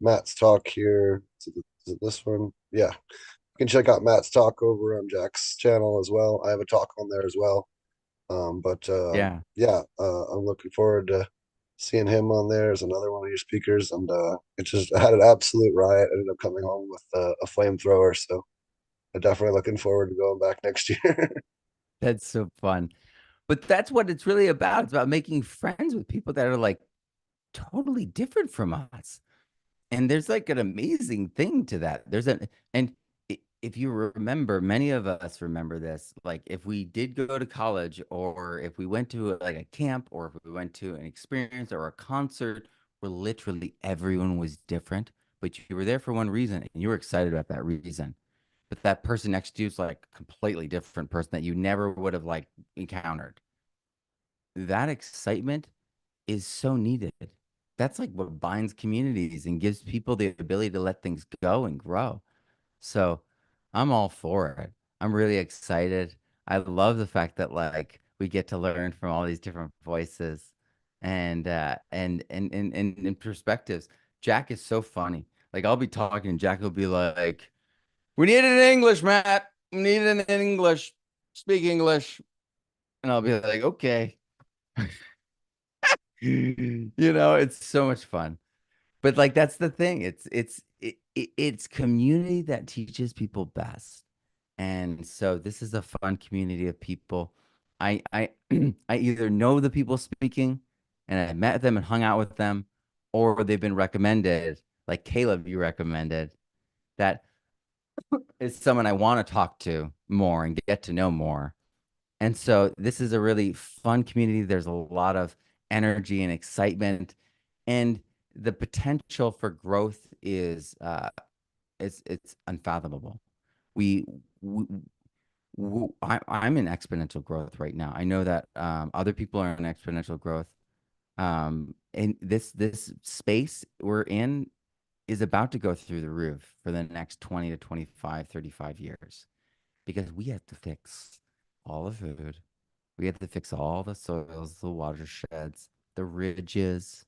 Matt's talk here. Is it this one? Yeah, you can check out Matt's talk over on Jack's channel as well. I have a talk on there as well. But Yeah. yeah, I'm looking forward to seeing him on there as another one of your speakers, and it just had an absolute riot. I ended up coming home with a flamethrower, so I'm definitely looking forward to going back next year. That's so fun. But that's what it's really about. It's about making friends with people that are like totally different from us. And there's like an amazing thing to that. And if you remember, many of us remember this, like if we did go to college or if we went to like a camp or if we went to an experience or a concert where literally everyone was different, but you were there for one reason and you were excited about that reason. But that person next to you is like a completely different person that you never would have like encountered. That excitement is so needed. That's like what binds communities and gives people the ability to let things go and grow. So I'm all for it. I'm really excited. I love the fact that like we get to learn from all these different voices and perspectives. Jack is so funny. Like I'll be talking, Jack will be like, "We need it in English, Matt. We need it in English. Speak English." And I'll be like, "Okay." It's so much fun. But like that's the thing. It's community that teaches people best. And so this is a fun community of people. I I either know the people speaking and I met them and hung out with them, or they've been recommended, like Caleb, you recommended, that is someone I want to talk to more and get to know more. And so this is a really fun community. There's a lot of energy and excitement, and the potential for growth is it's unfathomable. We, we I'm in exponential growth right now. I know that other people are in exponential growth. And this space we're in is about to go through the roof for the next 20 to 25, 35 years because we have to fix all the food. We have to fix all the soils, the watersheds, the ridges.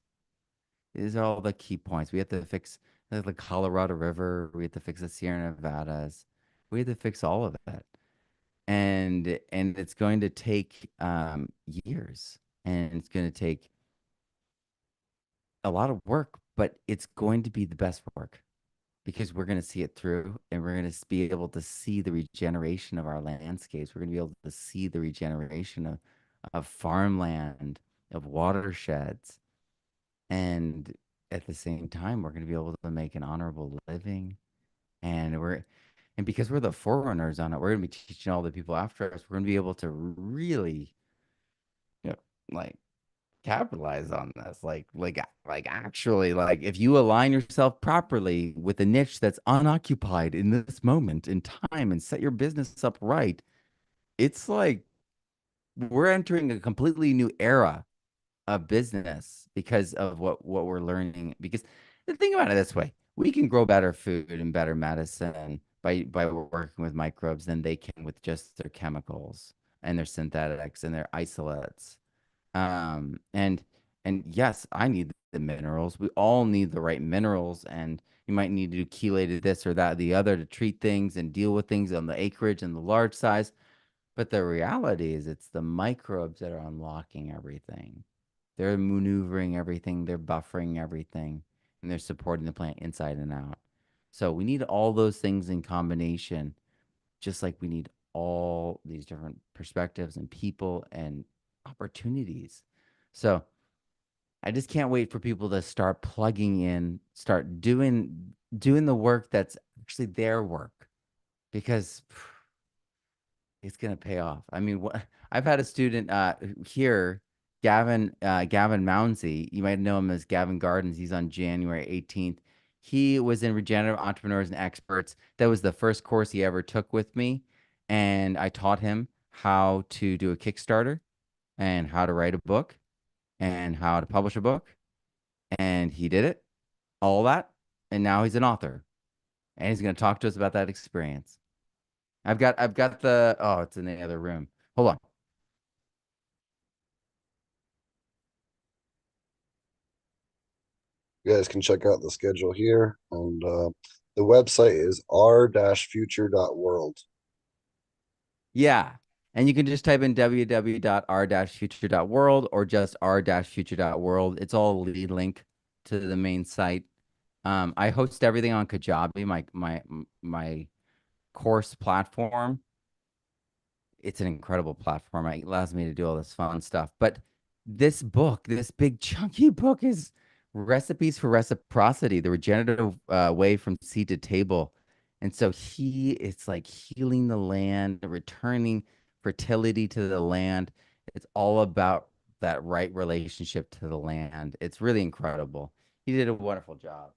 These are all the key points. We have to fix the Colorado River. We have to fix the Sierra Nevadas. We have to fix all of it. And it's going to take years and it's going to take a lot of work, but it's going to be the best work because we're going to see it through and we're going to be able to see the regeneration of our landscapes. We're going to be able to see the regeneration of farmland, of watersheds. And at the same time, we're going to be able to make an honorable living. And because we're the forerunners on it, we're going to be teaching all the people after us. We're going to be able to really, you know, like capitalize on this. Like actually, like if you align yourself properly with a niche that's unoccupied in this moment in time and set your business up right, it's like we're entering a completely new era a business because of what we're learning. Because the thing about it this way, we can grow better food and better medicine by working with microbes than they can with just their chemicals and their synthetics and their isolates. And yes, I need the minerals. We all need the right minerals, and you might need to do chelated this or that, or the other to treat things and deal with things on the acreage and the large size. But the reality is, it's the microbes that are unlocking everything. They're maneuvering everything, they're buffering everything, and they're supporting the plant inside and out. So we need all those things in combination, just like we need all these different perspectives and people and opportunities. So I just can't wait for people to start plugging in, start doing the work that's actually their work because it's gonna pay off. I mean, I've had a student here, Gavin Mounsey. You might know him as Gavin Gardens. He's on January 18th. He was in Regenerative Entrepreneurs and Experts. That was the first course he ever took with me, and I taught him how to do a Kickstarter and how to write a book and how to publish a book, and he did it, all that, and now he's an author, and he's gonna talk to us about that experience. I've got the oh, it's in the other room. Hold on. You guys can check out the schedule here. And the website is r-future.world. Yeah. And you can just type in www.r-future.world or just r-future.world. It's all a lead link to the main site. I host everything on Kajabi, my course platform, it's an incredible platform. It allows me to do all this fun stuff. But this book, this big chunky book, is recipes for reciprocity, the regenerative way from seed to table. And so it's like healing the land, returning fertility to the land. It's all about that right relationship to the land. It's really incredible. He did a wonderful job.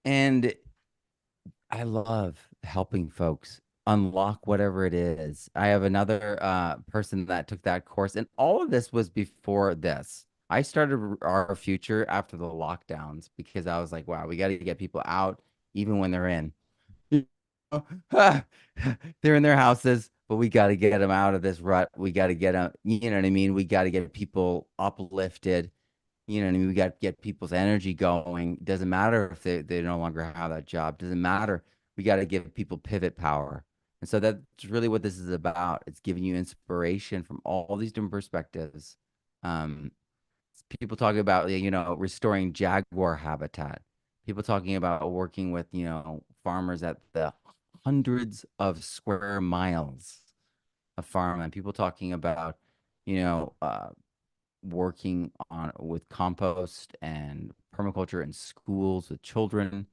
And I love helping folks unlock whatever it is. I have another person that took that course, and all of this was before this. I started our future after the lockdowns because I was like, wow, we got to get people out even when they're in. You know, they're in their houses, but we got to get them out of this rut. We got to get them, you know what I mean? We got to get people uplifted. You know what I mean? We got to get people's energy going. Doesn't matter if they no longer have that job. Doesn't matter. We got to give people pivot power. And so that's really what this is about. It's giving you inspiration from all these different perspectives. Um, People talking about, restoring jaguar habitat. People talking about working with, farmers at the hundreds of square miles of farmland. People talking about, you know, uh, working on with compost and permaculture in schools with children.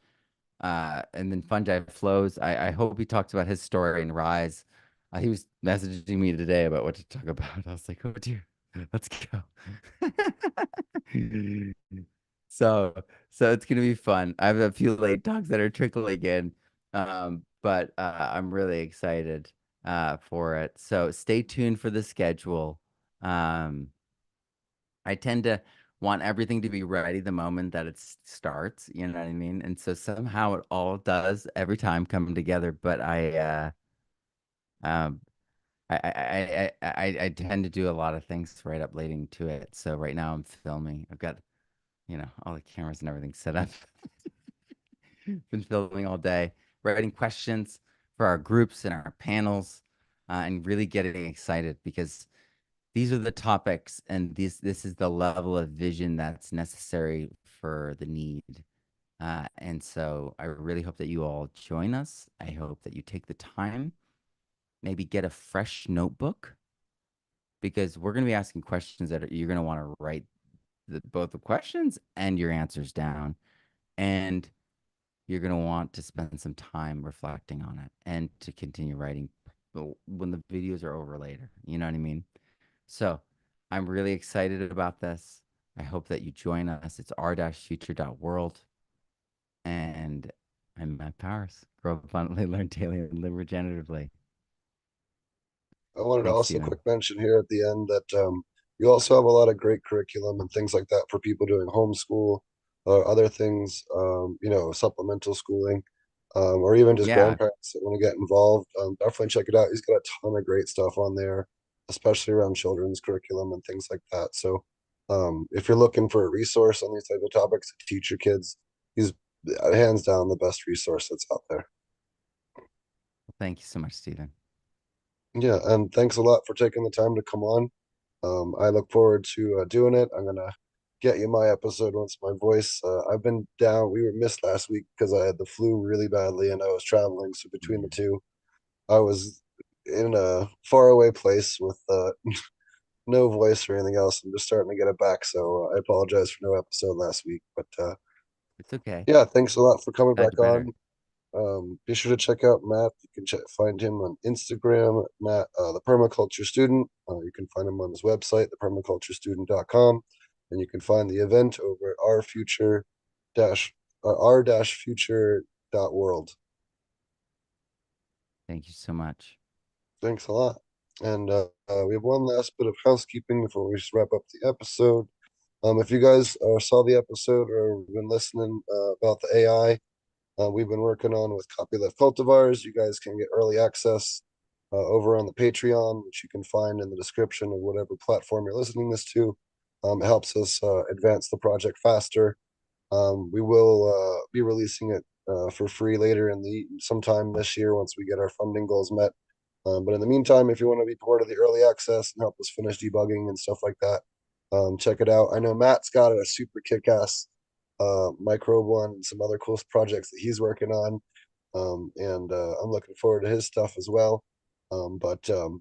And then Fungi Flows. I hope he talks about his story and Rise. He was messaging me today about what to talk about. I was like, oh dear, let's go. So, so it's gonna be fun. I have a few late talks that are trickling in, but I'm really excited for it. So stay tuned for the schedule. Um, I tend to want everything to be ready the moment that it starts, you know what I mean? And so somehow it all does every time come together, but um I tend to do a lot of things right up leading to it. So right now I'm filming. I've got, all the cameras and everything set up. Been filming all day, writing questions for our groups and our panels, and really getting excited because these are the topics and this is the level of vision that's necessary for the need. And so I really hope that you all join us. I hope that you take the time, maybe get a fresh notebook because we're going to be asking questions you're going to want to write both the questions and your answers down. And you're going to want to spend some time reflecting on it and to continue writing when the videos are over later. You know what I mean? So I'm really excited about this. I hope that you join us. It's r-future.world. And I'm Matt Powers. Grow abundantly, learn daily, and live regeneratively. I wanted to Thanks, also Stephen. quick mention here at the end that you also have a lot of great curriculum and things like that for people doing homeschool or other things, supplemental schooling, or even just Yeah, grandparents that want to get involved. Definitely check it out. He's got a ton of great stuff on there, especially around children's curriculum and things like that. So if you're looking for a resource on these type of topics to teach your kids, he's hands down the best resource that's out there. thank you so much, Stephen. Yeah, and thanks a lot for taking the time to come on. I look forward to doing it. I'm gonna get you my episode once my voice. I've been down. We were missed last week because I had the flu really badly and I was traveling. So between the Yeah, two, I was in a faraway place with no voice or anything else. I'm just starting to get it back. So I apologize for no episode last week. But it's okay. yeah, thanks a lot for coming Glad back you're better. on. Be sure to check out Matt. You can find him on Instagram, Matt, the permaculture student. You can find him on his website, thepermaculturestudent.com. And you can find the event over at r-future.world. Thank you so much. Thanks a lot. And we have one last bit of housekeeping before we just wrap up the episode. If you guys saw the episode or been listening about the AI, we've been working on with copyleft cultivars. You guys can get early access over on the Patreon, which you can find in the description of whatever platform you're listening this to. It helps us advance the project faster. We will be releasing it for free later in the sometime this year once we get our funding goals met. But in the meantime, if you want to be part of the early access and help us finish debugging and stuff like that, check it out. I know Matt's got a super kick-ass microbe one and some other cool projects that he's working on. and I'm looking forward to his stuff as well. But be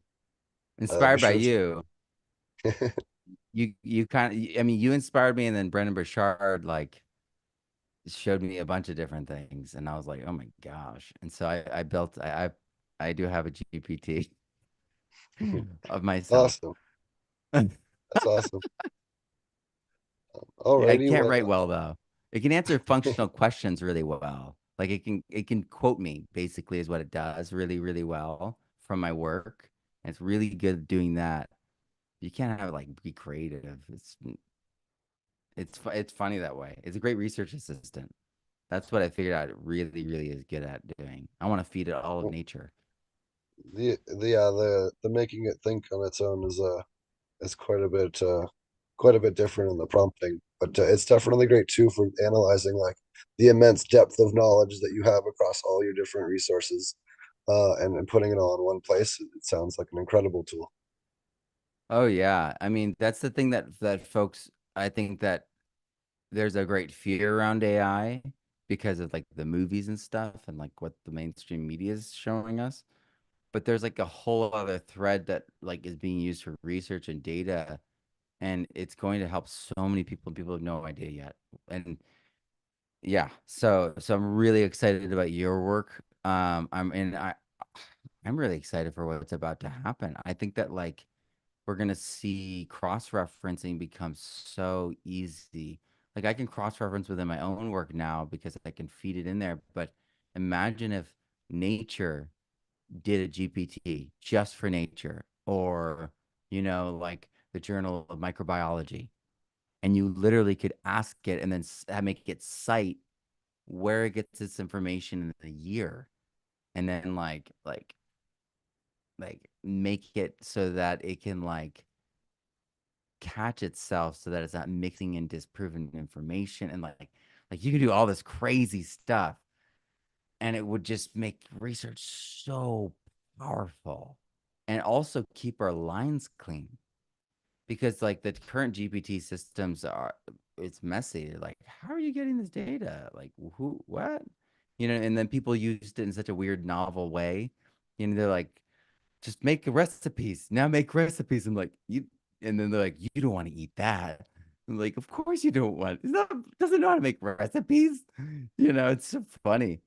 Inspired by sure to you. You kind of, I mean, you inspired me, and then Brendan Burchard like showed me a bunch of different things, and I was like, oh my gosh. And so I built I do have a GPT of myself. awesome. That's awesome. I Alrighty, can't write well, well though. It can answer functional questions really well. Like it can quote me basically is what it does really, really well from my work. And it's really good at doing that. You can't have it like be creative. It's funny that way. It's a great research assistant. That's what I figured out it really, really is good at doing. I want to feed it all of nature. the making it think on its own is quite a bit different in the prompting, but it's definitely great too for analyzing like the immense depth of knowledge that you have across all your different resources, and putting it all in one place. It sounds like an incredible tool. Oh yeah. I mean, that's the thing that folks I think that there's a great fear around AI because of like the movies and stuff and like what the mainstream media is showing us. But there's like a whole other thread that like is being used for research and data, and it's going to help so many people, and people have no idea yet. And yeah, so I'm really excited about your work. I'm really excited for what's about to happen. I think that like we're gonna see cross-referencing become so easy. Like I can cross-reference within my own work now because I can feed it in there. But imagine if nature did a GPT just for nature, or like the Journal of Microbiology, and you literally could ask it and then make it cite where it gets its information in the year, and then like make it so that it can like catch itself so that it's not mixing in disproven information, and like you can do all this crazy stuff, and it would just make research so powerful, and also keep our lines clean, because like the current GPT systems are, it's messy. Like, how are you getting this data? Like, who, what? And then people used it in such a weird, novel way. They're like, just make recipes. Now make recipes. I'm like, you, and then they're like, you don't want to eat that. I'm like, of course you don't want. It's not, doesn't know how to make recipes. It's so funny.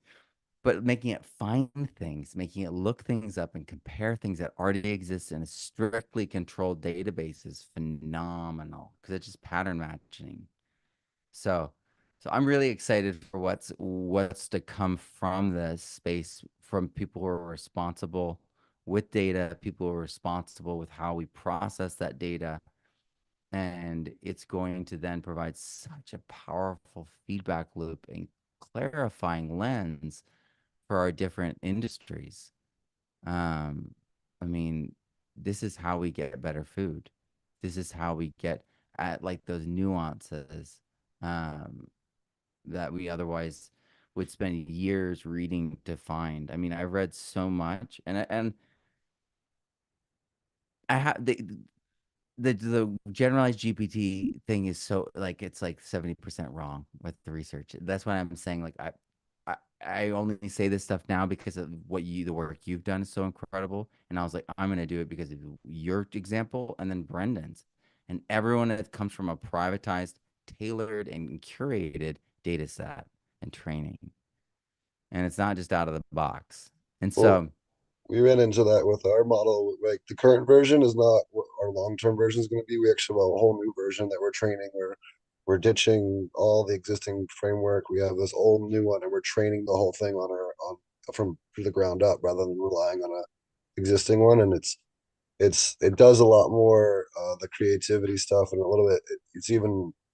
But making it find things, making it look things up and compare things that already exist in a strictly controlled database is phenomenal because it's just pattern matching. So, so I'm really excited for what's to come from this space, from people who are responsible with data, people who are responsible with how we process that data. And it's going to then provide such a powerful feedback loop and clarifying lens for our different industries. Um, I mean, this is how we get better food. This is how we get at like those nuances, um, that we otherwise would spend years reading to find. I mean, I've read so much, and I have the generalized GPT thing is so like it's like 70% wrong with the research. That's why I'm saying like I only say this stuff now because of the work you've done is so incredible. And I was like, I'm gonna do it because of your example and then Brendan's. And everyone that comes from a privatized, tailored, and curated data set and training. And it's not just out of the box. And Well, so we ran into that with our model. Like the current version is not what our long-term version is going to be. We actually have a whole new version that we're training. We're ditching all the existing framework. We have this old new one, and we're training the whole thing on from the ground up rather than relying on a existing one. And it does a lot more the creativity stuff, and a little bit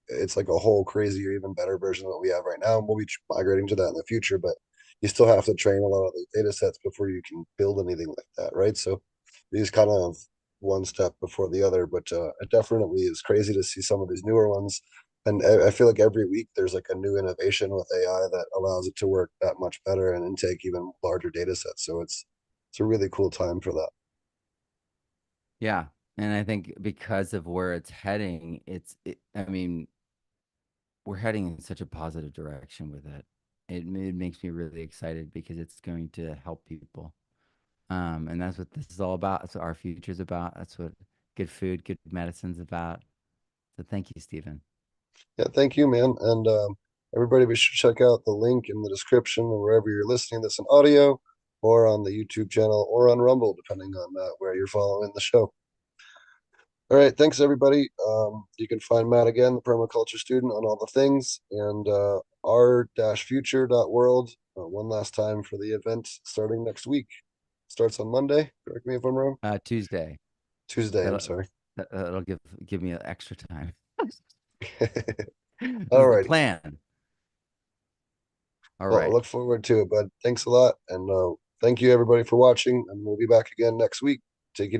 it's like a whole crazier, even better version of what we have right now, and we'll be migrating to that in the future. But you still have to train a lot of the data sets before you can build anything like that, right? So these kind of one step before the other, but it definitely is crazy to see some of these newer ones. And I feel like every week there's like a new innovation with AI that allows it to work that much better and intake even larger data sets. So it's a really cool time for that. yeah, and I think because of where it's heading, I mean, we're heading in such a positive direction with it. it makes me really excited because it's going to help people. And that's what this is all about. That's what our future's about. That's what good food, good medicine's about. So thank you, Stephen. Yeah, thank you, man. And everybody, be sure to check out the link in the description or wherever you're listening to this in audio, or on the YouTube channel, or on Rumble, depending on where you're following the show. All right, thanks everybody. You can find Matt again, the permaculture student, on all the things, and r-future.world one last time for the event starting next week. Starts on Monday. Correct me if I'm wrong. Tuesday. Tuesday, I'm That'll sorry. that'll give me extra time. This All is the righty. plan. All Well, I right. look forward to it, bud. Thanks a lot. And thank you everybody for watching, and we'll be back again next week.